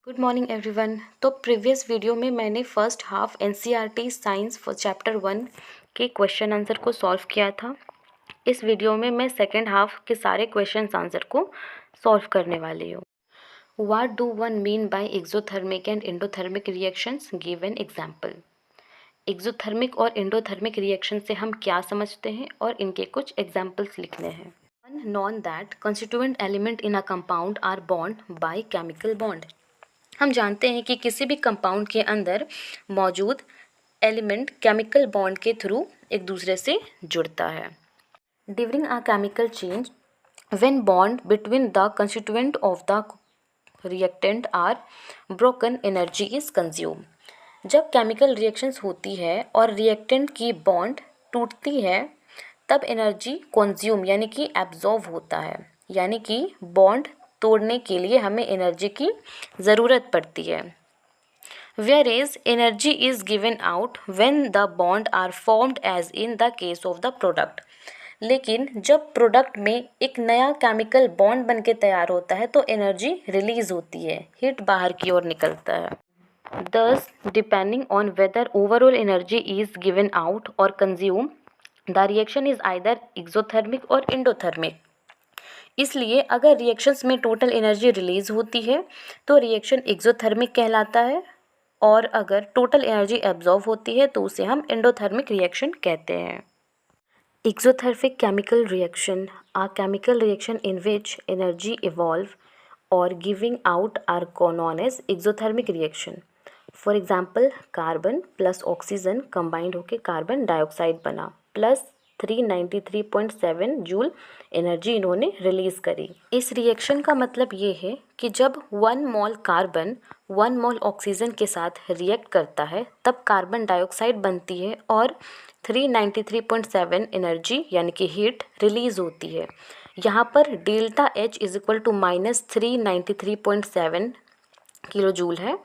Good morning everyone. तो previous video में मैंने first half NCERT science chapter 1 के क्वेश्चन आंसर को सॉल्व किया था। इस वीडियो में मैं सेकेंड हाफ के सारे क्वेश्चन आंसर को सॉल्व करने वाली हूँ। What do one mean by exothermic and endothermic reactions? Give an example. Exothermic और एंडोथर्मिक रिएक्शन से हम क्या समझते हैं और इनके कुछ एग्जाम्पल्स लिखने हैं। One non that constituent element in a compound are bond by chemical bond. हम जानते हैं कि किसी भी कंपाउंड के अंदर मौजूद एलिमेंट केमिकल बॉन्ड के थ्रू एक दूसरे से जुड़ता है। During a chemical change when bond between the constituent of the reactant are broken, energy is consume. जब केमिकल रिएक्शंस होती है और रिएक्टेंट की बॉन्ड टूटती है तब एनर्जी कंज्यूम यानी कि एब्जॉर्ब होता है, यानी कि बॉन्ड तोड़ने के लिए हमें एनर्जी की ज़रूरत पड़ती है। Whereas energy is given out when the bond are formed as in the case of the product। लेकिन जब प्रोडक्ट में एक नया केमिकल बॉन्ड बन के तैयार होता है तो एनर्जी रिलीज होती है, हीट बाहर की ओर निकलता है। Thus, depending on whether overall energy is given out or consumed, the reaction is either exothermic or endothermic। इसलिए अगर रिएक्शंस में टोटल एनर्जी रिलीज होती है तो रिएक्शन एक्सोथर्मिक कहलाता है, और अगर टोटल एनर्जी एब्जॉर्ब होती है तो उसे हम एंडोथर्मिक रिएक्शन कहते हैं। Exothermic chemical reaction are chemical reaction in which energy evolve और giving out are known as exothermic reaction. For example, carbon plus oxygen combined होकर कार्बन डाइऑक्साइड बना, प्लस 393.7 जूल एनर्जी इन्होंने रिलीज करी। इस reaction का मतलब ये है कि जब 1 मोल कार्बन 1 मोल ऑक्सीजन के साथ रिएक्ट करता है तब कार्बन डाइऑक्साइड बनती है और 393.7 एनर्जी यानी कि हीट रिलीज होती है। यहाँ पर delta H is equal to -393.7 kilo joule है।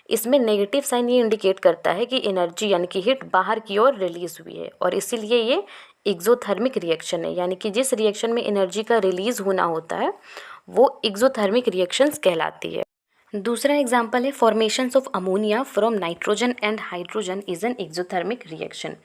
इसमें नेगेटिव साइन ये इंडिकेट करता है कि एनर्जी यानी कि हीट बाहर की ओर रिलीज हुई है, और इसीलिए ये एक्सोथर्मिक रिएक्शन है, यानी कि जिस रिएक्शन में एनर्जी का रिलीज होना होता है वो एक्सोथर्मिक रिएक्शंस कहलाती है। दूसरा एग्जाम्पल है formations of ammonia from nitrogen and hydrogen is an exothermic reaction.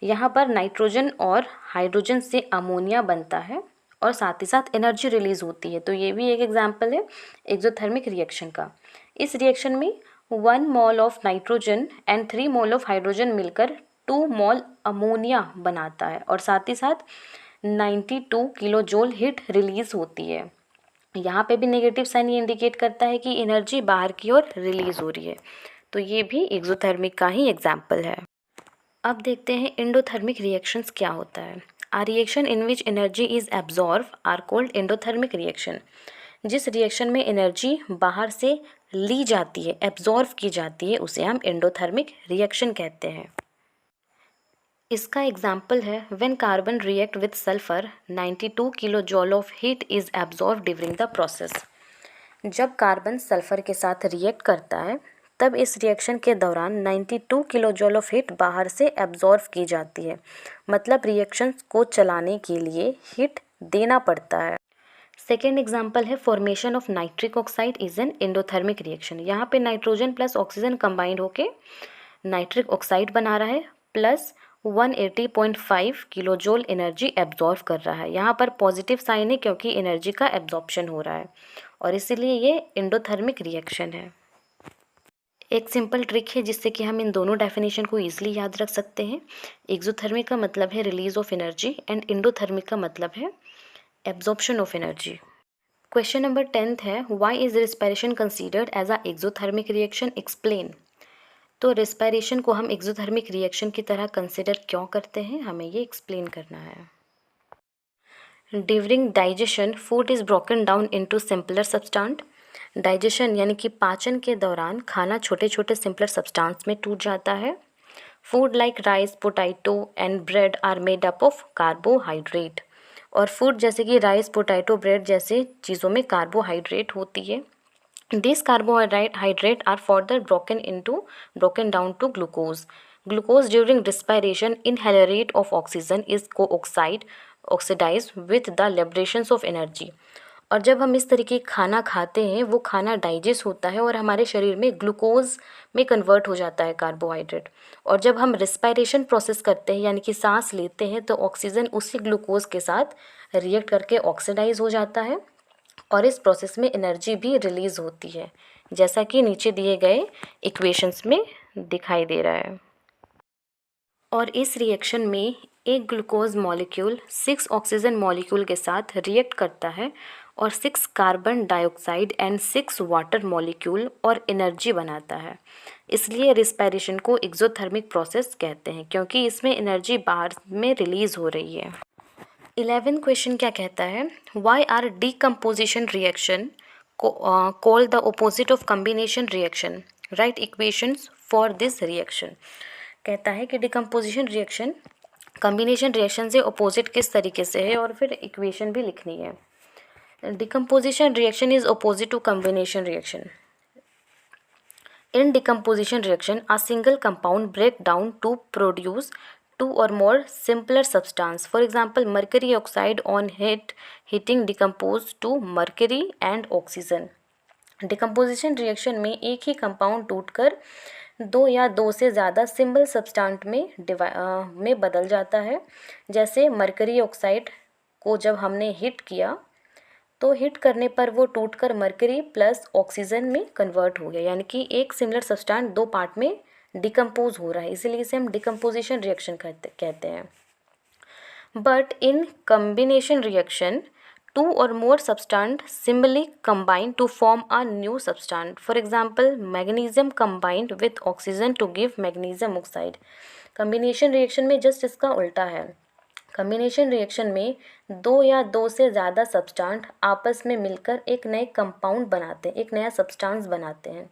यहाँ पर नाइट्रोजन और हाइड्रोजन से अमोनिया बनता है और साथ ही साथ एनर्जी रिलीज होती है, तो ये भी एक एग्जाम्पल है एक्सोथर्मिक रिएक्शन का। इस रिएक्शन में 1 mole of nitrogen and 3 mole of hydrogen मिलकर 2 मोल अमोनिया बनाता है और साथ ही साथ 92 किलो जूल हीट रिलीज होती है। यहाँ पे भी नेगेटिव साइन ये इंडिकेट करता है कि एनर्जी बाहर की ओर रिलीज हो रही है, तो ये भी एक्सोथर्मिक का ही एग्जाम्पल है। अब देखते हैं एंडोथर्मिक रिएक्शंस क्या होता है। A reaction in which energy is absorb are called endothermic reaction. जिस रिएक्शन में एनर्जी बाहर से ली जाती है, एब्जॉर्ब की जाती है, उसे हम एंडोथर्मिक रिएक्शन कहते हैं। इसका एग्जाम्पल है when carbon react with sulphur 92 kilo जॉल of heat is absorb during the process. जब कार्बन सल्फर के साथ रिएक्ट करता है तब इस रिएक्शन के दौरान 92 किलो जॉल ऑफ हीट बाहर से एब्जॉर्ब की जाती है, मतलब रिएक्शन को चलाने के लिए हीट देना पड़ता है। सेकेंड एग्जाम्पल है formation of nitric oxide is an endothermic reaction. यहाँ पे नाइट्रोजन प्लस ऑक्सीजन कंबाइंड होके नाइट्रिक ऑक्साइड बना रहा है, plus 180.5 kilo joule energy absorb कर रहा है। यहाँ पर पॉजिटिव साइन है क्योंकि एनर्जी का एब्जॉर्प्शन हो रहा है और इसीलिए ये एंडोथर्मिक रिएक्शन है। एक सिंपल ट्रिक है जिससे कि हम इन दोनों डेफिनेशन को ईजिली याद रख सकते हैं। एक्सोथर्मिक का मतलब है release of energy and endothermic का मतलब है absorption of energy. Question number 10 है why is respiration considered as a exothermic reaction, explain. तो रेस्पिरेशन को हम एक्सोथर्मिक रिएक्शन की तरह कंसिडर क्यों करते हैं, हमें ये एक्सप्लेन करना है। During digestion food is broken down into simpler substance. Digestion यानी कि पाचन के दौरान खाना छोटे छोटे सिंपलर सब्सटेंस में टूट जाता है। Food like rice, potato and bread are made up of carbohydrate. और फूड जैसे कि राइस, पोटैटो, ब्रेड जैसे चीज़ों में कार्बोहाइड्रेट होती है। This carbohydrate are further broken down to glucose. Glucose during respiration inhalation of oxygen is oxidized with the liberations of energy। और जब हम इस तरीके खाना खाते हैं वो खाना डाइजेस्ट होता है और हमारे शरीर में ग्लूकोज में कन्वर्ट हो जाता है कार्बोहाइड्रेट। और जब हम रिस्पायरेशन प्रोसेस करते हैं यानी कि सांस लेते हैं तो ऑक्सीजन उसी ग्लूकोज के साथ रिएक्ट करके ऑक्सीडाइज हो जाता है और इस प्रोसेस में एनर्जी भी रिलीज़ होती है, जैसा कि नीचे दिए गए इक्वेशंस में दिखाई दे रहा है। और इस रिएक्शन में एक ग्लूकोज मॉलिक्यूल 6 ऑक्सीजन मॉलिक्यूल के साथ रिएक्ट करता है और 6 carbon dioxide and 6 water molecule और एनर्जी बनाता है। इसलिए रिस्पायरेशन को एक्सोथर्मिक प्रोसेस कहते हैं क्योंकि इसमें एनर्जी बाहर में रिलीज़ हो रही है। 11 क्वेश्चन क्या कहता है, why are decomposition reaction called the opposite of combination reaction, write equations for this reaction. कहता है कि डिकम्पोजिशन रिएक्शन कम्बिनेशन रिएक्शन से अपोजिट किस तरीके से है और फिर इक्वेशन भी लिखनी है। Decomposition reaction is opposite to combination reaction. In decomposition reaction, a single compound break down to produce two or more simpler substance. For example, mercury oxide on heating decompose to mercury and oxygen. Decomposition reaction में एक ही compound टूटकर दो या दो से ज़्यादा simple सब्सटेंट में बदल जाता है। जैसे मरकरी ऑक्साइड को जब हमने हिट किया तो हिट करने पर वो टूटकर मरकरी प्लस ऑक्सीजन में कन्वर्ट हो गया, यानी कि एक सिमिलर सब्सटेंट दो पार्ट में डिकम्पोज हो रहा है, इसीलिए इसे हम डिकम्पोजिशन रिएक्शन कहते हैं। But in combination reaction two or more substance similarly combine to form a new substance. For example, magnesium combined with oxygen to give magnesium oxide. Combination reaction में जस्ट इसका उल्टा है। कम्बिनेशन रिएक्शन में दो या दो से ज़्यादा सब्सटेंट आपस में मिलकर एक नए कंपाउंड बनाते हैं, एक नया सब्सटेंस बनाते हैं।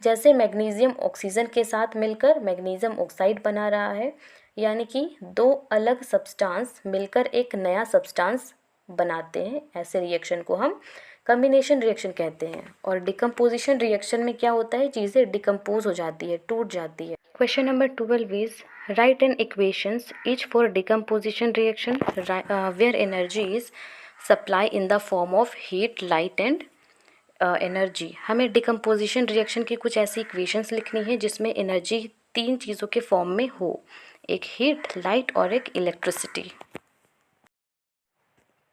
जैसे मैग्नीशियम ऑक्सीजन के साथ मिलकर मैग्नीशियम ऑक्साइड बना रहा है, यानी कि दो अलग सब्सटेंस मिलकर एक नया सब्सटेंस बनाते हैं। ऐसे रिएक्शन को हम कम्बिनेशन रिएक्शन कहते हैं। और डिकम्पोजिशन रिएक्शन में क्या होता है, चीज़ें डिकम्पोज हो जाती है, टूट जाती है। Question number 12 is write an equations each for decomposition reaction where energy is supply in the form of heat, light and energy. हमें डिकम्पोजिशन रिएक्शन की कुछ ऐसी इक्वेशंस लिखनी है जिसमें एनर्जी तीन चीज़ों के फॉर्म में हो, एक हीट, लाइट और एक इलेक्ट्रिसिटी।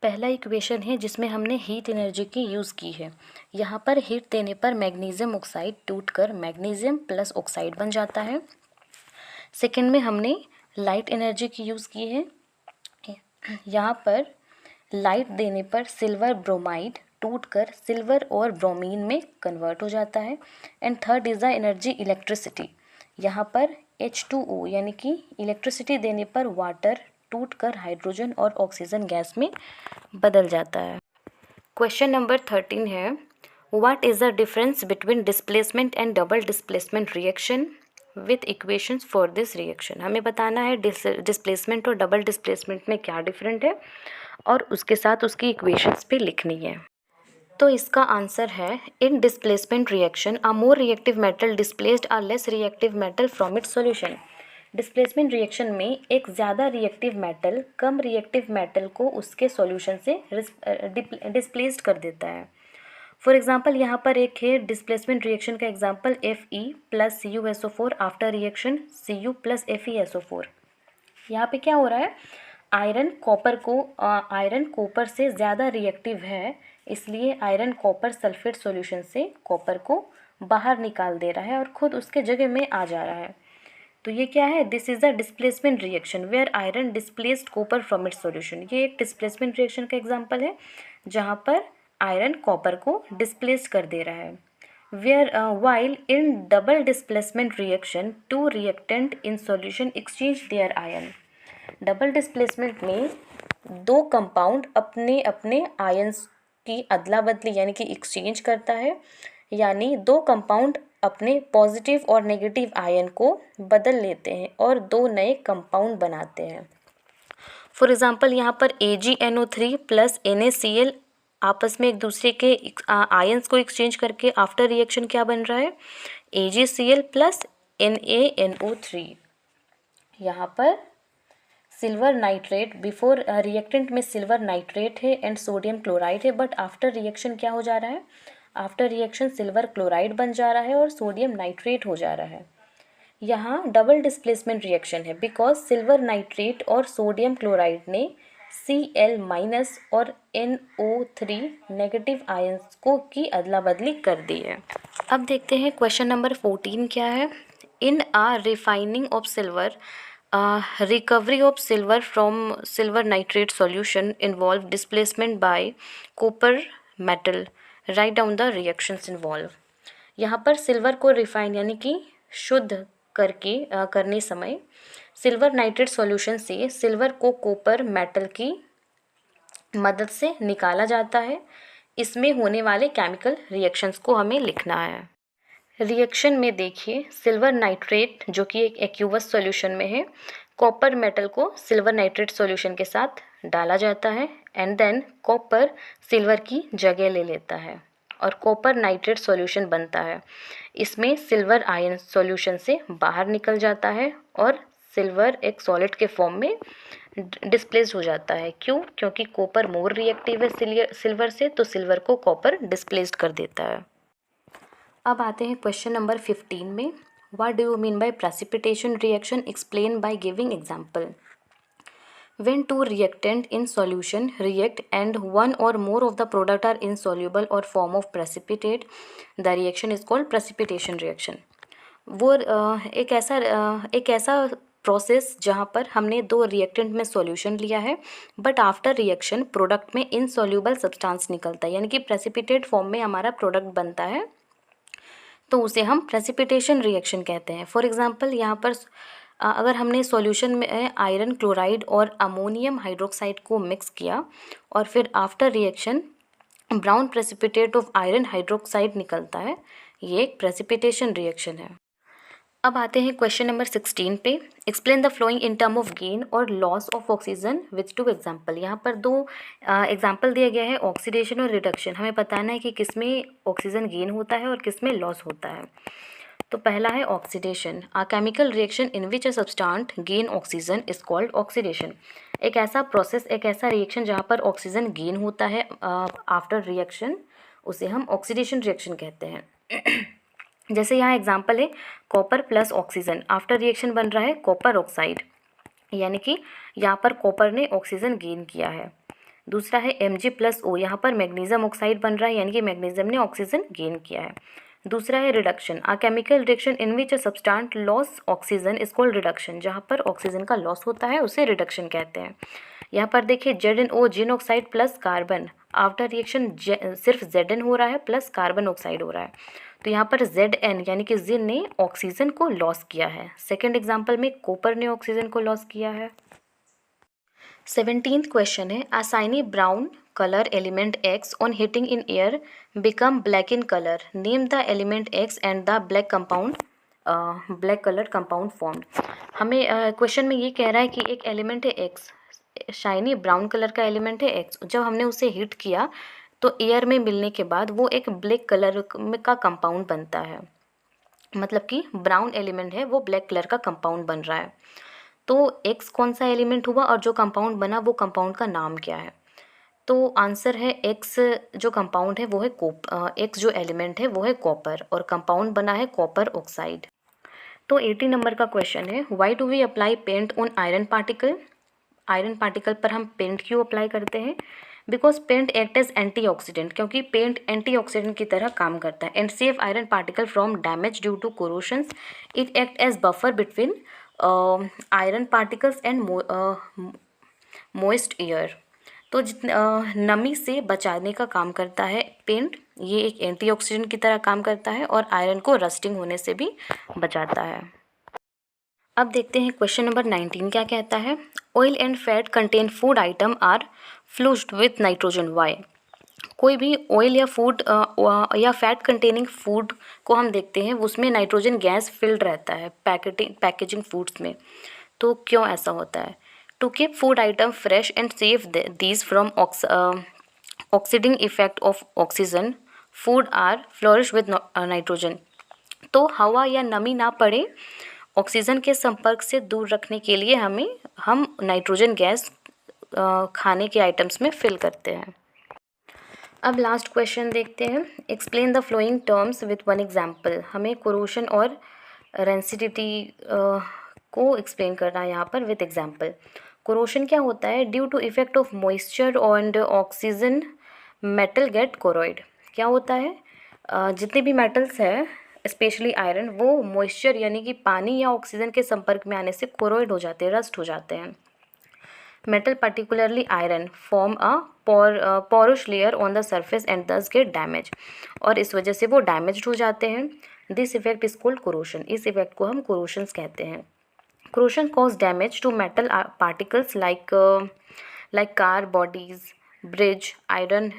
पहला इक्वेशन है जिसमें हमने हीट एनर्जी की यूज़ की है। यहाँ पर हीट देने पर मैग्नीशियम ऑक्साइड टूटकर मैग्नीशियम प्लस ऑक्साइड बन जाता है। सेकंड में हमने लाइट एनर्जी की यूज़ की है। यहाँ पर लाइट देने पर सिल्वर ब्रोमाइड टूटकर सिल्वर और ब्रोमीन में कन्वर्ट हो जाता है। And third is the energy electricity. यहाँ पर H2O यानी कि इलेक्ट्रिसिटी देने पर वाटर टूटकर हाइड्रोजन और ऑक्सीजन गैस में बदल जाता है। क्वेश्चन नंबर 13 है, what is the difference between displacement and double displacement reaction with equations for this reaction. हमें बताना है डिस्प्लेसमेंट और डबल डिस्प्लेसमेंट में क्या डिफरेंट है और उसके साथ उसकी इक्वेशंस भी लिखनी है। तो इसका आंसर है, इन displacement reaction a more reactive metal displaced a less reactive metal from its solution. Displacement reaction में एक ज़्यादा रिएक्टिव मेटल कम रिएक्टिव मेटल को उसके सॉल्यूशन से डिस्प्लेस्ड कर देता है। फॉर एग्जांपल यहाँ पर एक है डिस्प्लेसमेंट रिएक्शन का example Fe plus CuSO4 after reaction Cu plus FeSO4। यहाँ पे क्या हो रहा है, आयरन कॉपर से ज़्यादा रिएक्टिव है, इसलिए आयरन कॉपर सल्फेट सॉल्यूशन से कॉपर को बाहर निकाल दे रहा है और ख़ुद उसके जगह में आ जा रहा है। तो ये क्या है, this is the displacement reaction where iron displaced copper from its solution. ये एक डिस्प्लेसमेंट रिएक्शन का एग्जांपल है जहाँ पर आयरन कॉपर को डिस्प्लेस कर दे रहा है। Where while in double displacement reaction two reactant in solution exchange their ion. Double displacement में दो कंपाउंड अपने अपने आयन्स की अदला बदली यानी कि एक्सचेंज करता है, यानी दो कंपाउंड अपने पॉजिटिव और नेगेटिव आयन को बदल लेते हैं और दो नए कंपाउंड बनाते हैं। फॉर एग्जांपल यहाँ पर AgNO3 प्लस NaCl आपस में एक दूसरे के आयन्स को एक्सचेंज करके आफ्टर रिएक्शन क्या बन रहा है, AgCl प्लस NaNO3। यहाँ पर सिल्वर नाइट्रेट, बिफोर रिएक्टेंट में सिल्वर नाइट्रेट है एंड सोडियम क्लोराइड है, बट आफ्टर रिएक्शन क्या हो जा रहा है, आफ्टर रिएक्शन सिल्वर क्लोराइड बन जा रहा है और सोडियम नाइट्रेट हो जा रहा है। यहाँ डबल डिस्प्लेसमेंट रिएक्शन है बिकॉज सिल्वर नाइट्रेट और सोडियम क्लोराइड ने Cl- और NO3 नेगेटिव आयंस को की अदला बदली कर दी है। अब देखते हैं क्वेश्चन नंबर 14 क्या है। In a refining of silver, recovery of silver from silver nitrate solution involve displacement by copper metal. Write down the reactions involve. यहाँ पर सिल्वर को रिफाइन यानी कि शुद्ध करके करने समय सिल्वर नाइट्रेट सॉल्यूशन से सिल्वर को कॉपर मेटल की मदद से निकाला जाता है। इसमें होने वाले केमिकल रिएक्शंस को हमें लिखना है। रिएक्शन में देखिए सिल्वर नाइट्रेट जो कि एक एक्यूवस सॉल्यूशन में है, कॉपर मेटल को सिल्वर नाइट्रेट सॉल्यूशन के साथ डाला जाता है एंड देन कॉपर सिल्वर की जगह ले लेता है और कॉपर नाइट्रेट सॉल्यूशन बनता है। इसमें सिल्वर आयन सॉल्यूशन से बाहर निकल जाता है और सिल्वर एक सॉलिड के फॉर्म में डिस्प्लेस हो जाता है। क्यों? क्योंकि कॉपर मोर रिएक्टिव है सिल्वर से, तो सिल्वर को कॉपर डिस्प्लेस्ड कर देता है। अब आते हैं क्वेश्चन नंबर 15 में। What do you mean by precipitation reaction? Explain by giving example. When two reactant in solution react and one or more of the product are insoluble or form of precipitate, the reaction is called precipitation reaction. वो एक ऐसा process जहाँ पर हमने दो reactant में solution लिया है बट आफ्टर रिएक्शन प्रोडक्ट में इनसॉल्यूबल सब्सटेंस निकलता है, यानी कि प्रेसिपिटेट फॉर्म में हमारा प्रोडक्ट बनता है, तो उसे हम प्रेसिपिटेशन रिएक्शन कहते हैं। फॉर एग्जांपल यहाँ पर अगर हमने सॉल्यूशन में आयरन क्लोराइड और अमोनियम हाइड्रोक्साइड को मिक्स किया और फिर after reaction brown precipitate of iron hydroxide निकलता है, ये एक प्रेसिपिटेशन रिएक्शन है। अब आते हैं क्वेश्चन नंबर 16 पे। Explain the following in term of gain और loss of oxygen with two example. यहाँ पर दो एग्जाम्पल दिया गया है, ऑक्सीडेशन और रिडक्शन। हमें बताना है कि किस में ऑक्सीजन गेन होता है और किस में लॉस होता है। तो पहला है oxidation. A chemical reaction in which a substance gain oxygen is called oxidation. एक ऐसा प्रोसेस, एक ऐसा रिएक्शन जहाँ पर ऑक्सीजन गेन होता है आफ्टर रिएक्शन, उसे हम ऑक्सीडेशन रिएक्शन कहते हैं। जैसे यहाँ एग्जांपल है copper plus oxygen, after reaction बन रहा है कॉपर ऑक्साइड, यानी कि यहाँ पर कॉपर ने ऑक्सीजन गेन किया है। दूसरा है Mg+O, यहाँ पर मैग्नीशियम ऑक्साइड बन रहा है, यानी कि मैग्नीशियम ने ऑक्सीजन गेन किया है। दूसरा है reduction. A chemical reaction in which a substance loss oxygen is called reduction. जहाँ पर ऑक्सीजन का लॉस होता है उसे रिडक्शन कहते हैं। यहाँ पर देखिए ZnO zinc oxide plus carbon, after reaction सिर्फ Zn हो रहा है प्लस कार्बन ऑक्साइड हो रहा है, तो यहाँ पर Zn यानी कि जिन ने ऑक्सीजन को लॉस किया है। सेकेंड एग्जाम्पल में कॉपर ने ऑक्सीजन को लॉस किया है। 17th क्वेश्चन है अ shiny brown colour element X on heating in air become black in colour. Name the element X and the black compound, black colour compound formed. हमें question में ये कह रहा है कि एक एलिमेंट है X, शाइनी ब्राउन कलर का एलिमेंट है X, जब हमने उसे हीट किया तो एयर में मिलने के बाद वो एक ब्लैक कलर का कंपाउंड बनता है, मतलब कि ब्राउन एलिमेंट है वो ब्लैक कलर का कंपाउंड बन रहा है। तो X कौन सा एलिमेंट हुआ और जो कंपाउंड बना वो कंपाउंड का नाम क्या है? तो आंसर है X जो कंपाउंड है वो है X जो एलिमेंट है वो है कॉपर और कंपाउंड बना है कॉपर ऑक्साइड। तो 80 नंबर का क्वेश्चन है why do we apply paint on iron particle. Iron particle पर हम पेंट क्यों अप्लाई करते हैं? Because paint act as antioxidant, क्योंकि पेंट एंटीऑक्सीडेंट की तरह काम करता है and save iron particle from damage due to corrosions. It act as buffer between iron particles and moist air. तो नमी से बचाने का काम करता है पेंट, ये एक एंटीऑक्सीडेंट की तरह काम करता है और आयरन को रस्टिंग होने से भी बचाता है। अब देखते हैं क्वेश्चन नंबर 19 क्या कहता है। Oil and fat contain food item are flushed with nitrogen. Why? कोई भी ऑयल या फूड या फैट कंटेनिंग फूड को हम देखते हैं उसमें नाइट्रोजन गैस फिल्ड रहता है पैकेजिंग फूड्स में, तो क्यों ऐसा होता है? To keep food item fresh and save these from oxidising effect of oxygen food are flourish with nitrogen. तो हवा या नमी ना पड़े ऑक्सीजन के संपर्क से दूर रखने के लिए हम नाइट्रोजन गैस खाने के आइटम्स में फिल करते हैं। अब लास्ट क्वेश्चन देखते हैं। Explain the flowing terms with one example. हमें कोरोशन और रेंसिडिटी को एक्सप्लेन करना है यहाँ पर विथ एग्जाम्पल। कोरोशन क्या होता है? Due to effect of moisture on oxygen metal get corrode. क्या होता है? जितने भी मेटल्स हैं स्पेशली आयरन, वो मॉइस्चर यानी कि पानी या ऑक्सीजन के संपर्क में आने से कोरोइड हो जाते हैं, रस्ट हो जाते हैं। Metal particularly iron form a porous layer on the surface and thus get damaged, और इस वजह से वो डैमेज्ड हो जाते हैं। This effect is called corrosion. इस इफेक्ट को हम कोरोशंस कहते हैं। Corrosion cause damage to metal particles like car bodies, bridge, iron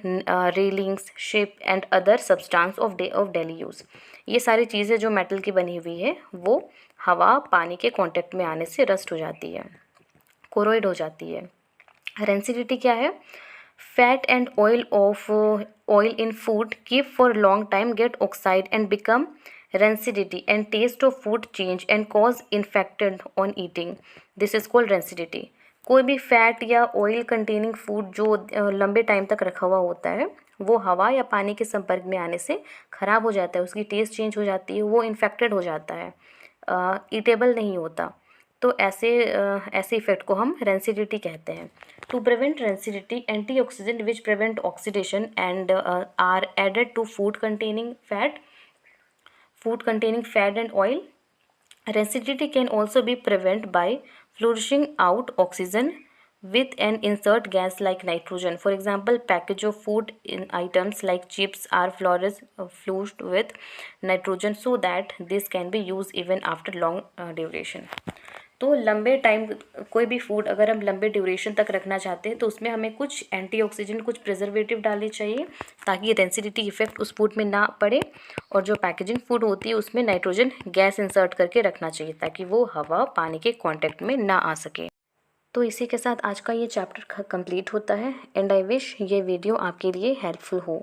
railings, ship and other substance of daily use। ये सारी चीज़ें जो मेटल की बनी हुई है वो हवा पानी के कांटेक्ट में आने से रस्ट हो जाती है, कोरोइड हो जाती है। रेंसिडिटी क्या है? Fat and oil in food keep for long time get oxide and become rancidity and taste of food change and cause infected on eating. This is called rancidity. कोई भी फैट या oil containing food जो लंबे time तक रखा हुआ होता है वो हवा या पानी के संपर्क में आने से ख़राब हो जाता है, उसकी टेस्ट चेंज हो जाती है, वो इन्फेक्टेड हो जाता है, ईटेबल नहीं होता। तो ऐसे इफेक्ट को हम रेंसिडिटी कहते हैं। To prevent rancidity, antioxidant which prevent oxidation and are added to food containing fat and oil. Rancidity can also be prevent by flourishing out oxygen with an insert gas like nitrogen. For example, package of food in items like chips are flushed with nitrogen so that this can be used even after long duration. तो लंबे time कोई भी food अगर हम लंबे duration तक रखना चाहते हैं तो उसमें हमें कुछ एंटीऑक्सीडेंट, कुछ प्रिजर्वेटिव डालने चाहिए ताकि रेंसिडिटी इफेक्ट उस फूड में ना पड़े, और जो पैकेजिंग फूड होती है उसमें नाइट्रोजन गैस इंसर्ट करके रखना चाहिए ताकि वो हवा पानी के कांटेक्ट में ना आ सके। तो इसी के साथ आज का ये चैप्टर कंप्लीट होता है एंड आई विश ये वीडियो आपके लिए हेल्पफुल हो।